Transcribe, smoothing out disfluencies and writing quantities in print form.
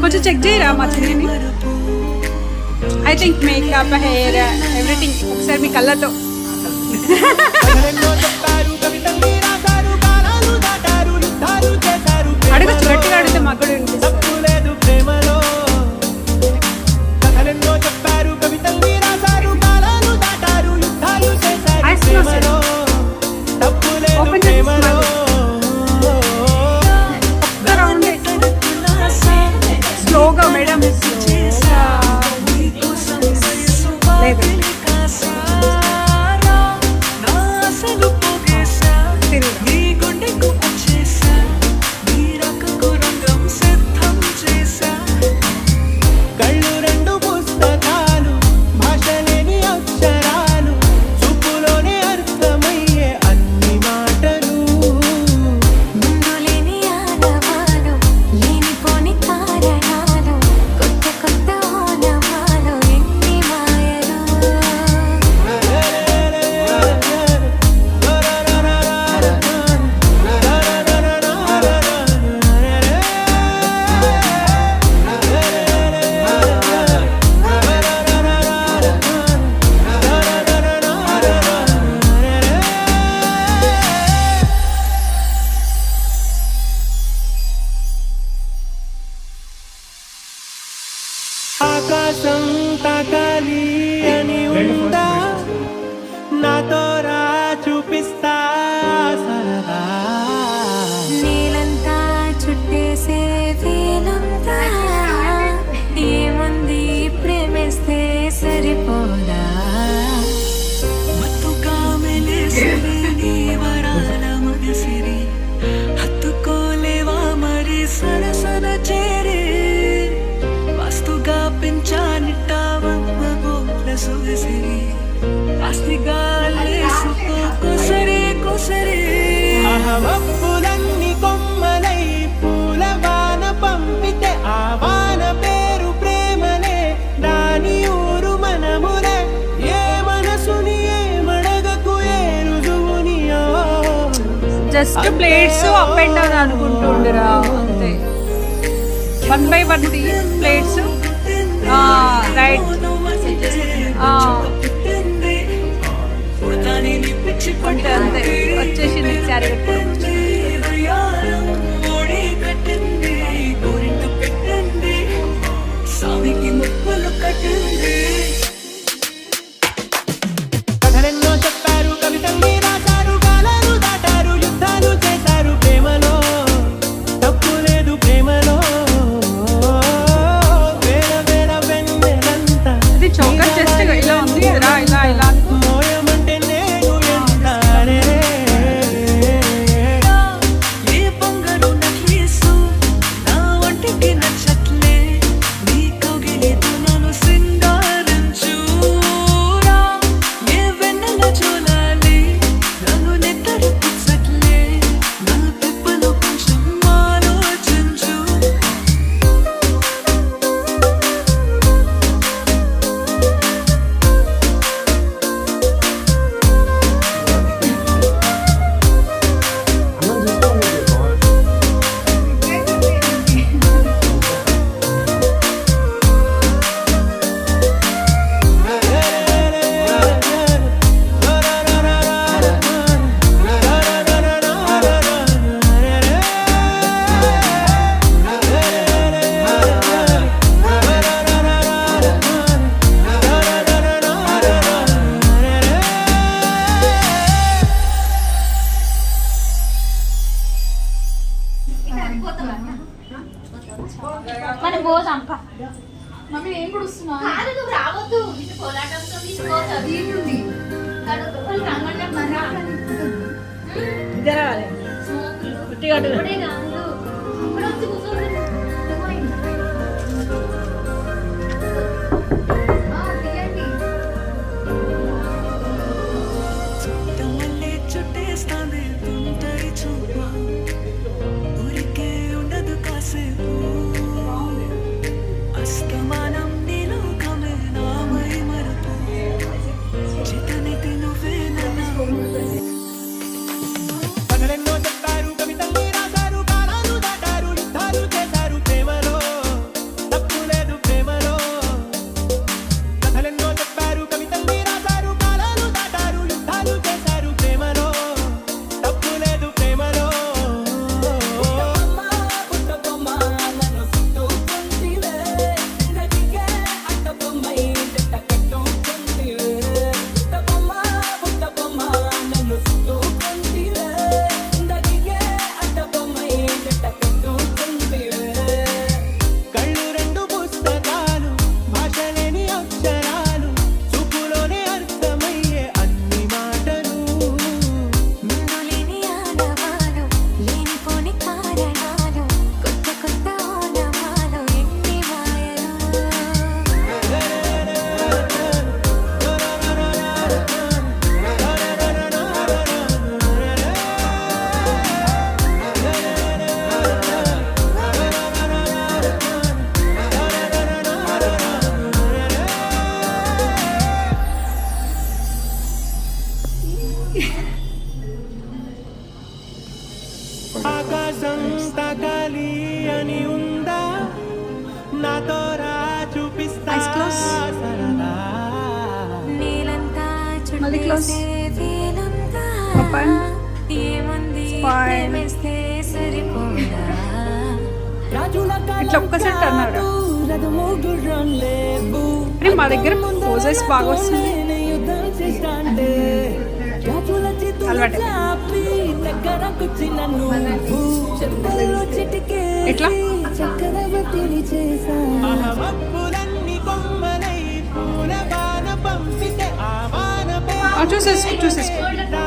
కొంచెం చెక్ చేయరా మా చెల్లిని. I think makeup hair everything ఒకసారి మీ కళ్ళతో అడగచ్చు, గట్టిగా అడిగితే మాకు కూడా స్లోగా మేడం ఆకాశం తాకాలి అని ఉందా, నాతో రా చూపిస్తా సరదా. నీలంతా చుట్టేసే వీలుందా, ఏముంది ప్రేమిస్తే సరిపోదా. మత్తుగా మెలేసిరి నీ వరాల మగసిరి, హత్తుకోలేవా మరి సరసన చేరి, వాస్తుగా పెంచానిట్టావమ్మ గోల సొగసిరి, ఆస్తిగా లేసుకో కొసరి కొసరి. అహమప్పులన్నీ కొమ్మలై పూలవాన పంపితే ఆ వాన పేరు ప్రేమలే, దాని ఊరు మనములే. ఏ మనసుని ఏమడగకు ఏ రుజువునియో. Just plates up and down అనుకుంటుండరా అంతే. 1 by 1 ప్లేట్స్ రైట్ అంటే అంతే వచ్చేసింది శారీ కట్టుకోవడం. స్వామికి ముక్కులు కట్టింది. కథలెన్నో చెప్పారు, కవితల్ని రాశారు, కాలాలు దాటారు, యుద్ధాలు చేశారు ప్రేమలో. తప్పు లేదు ప్రేమలో. వేల వేల వెన్నెలంతా ఇది చౌకర్ జస్ట్ ఇలా ఉంది కదరా, ఇలా ఇలా మోయమంటే నేను ఎంత ఏ పొంగరు నక్లీసు నా వంటికి నచ్చట్లే, నీ కౌగిలితో నన్ను సింగారించురా. ఏ వెన్నెల చూడాలి నన్ను నెత్తడి పుచ్చట్లే, నా తిప్పలు కొంచెం ఆలోచించు. మనం పోదాంప. మమ్మీ నేను కూడా వస్తున్నా. కాదు నువ్వు రావద్దు, ఇది కోలాటంతో తీసుకోవచ్చు. ఏంటి రమ్మంటే మరి ఇద్దరు రావాలి ఇప్పుడే కాదు, ఇప్పుడు వచ్చి కూర్చోండి. ఆకాశం తాకాలి అని ఉందా నాతో రా చూపిస్తా Eyes close. సరదా నీలంతా మళ్ళీ close. చుట్టేసే వీలుందా Open. ఏముంది Fine. ప్రేమిస్తే సరిపోదా ఇట్లా ఒక్కసారి అన్నాడు అరే మా దగ్గర పోజెస్ బాగా వస్తుంది అలవాటు ఎట్లా మబ్బులన్నీ కొమ్మలై పూల బాణ పంపితే ఆ బాణ చూసేసుకో రా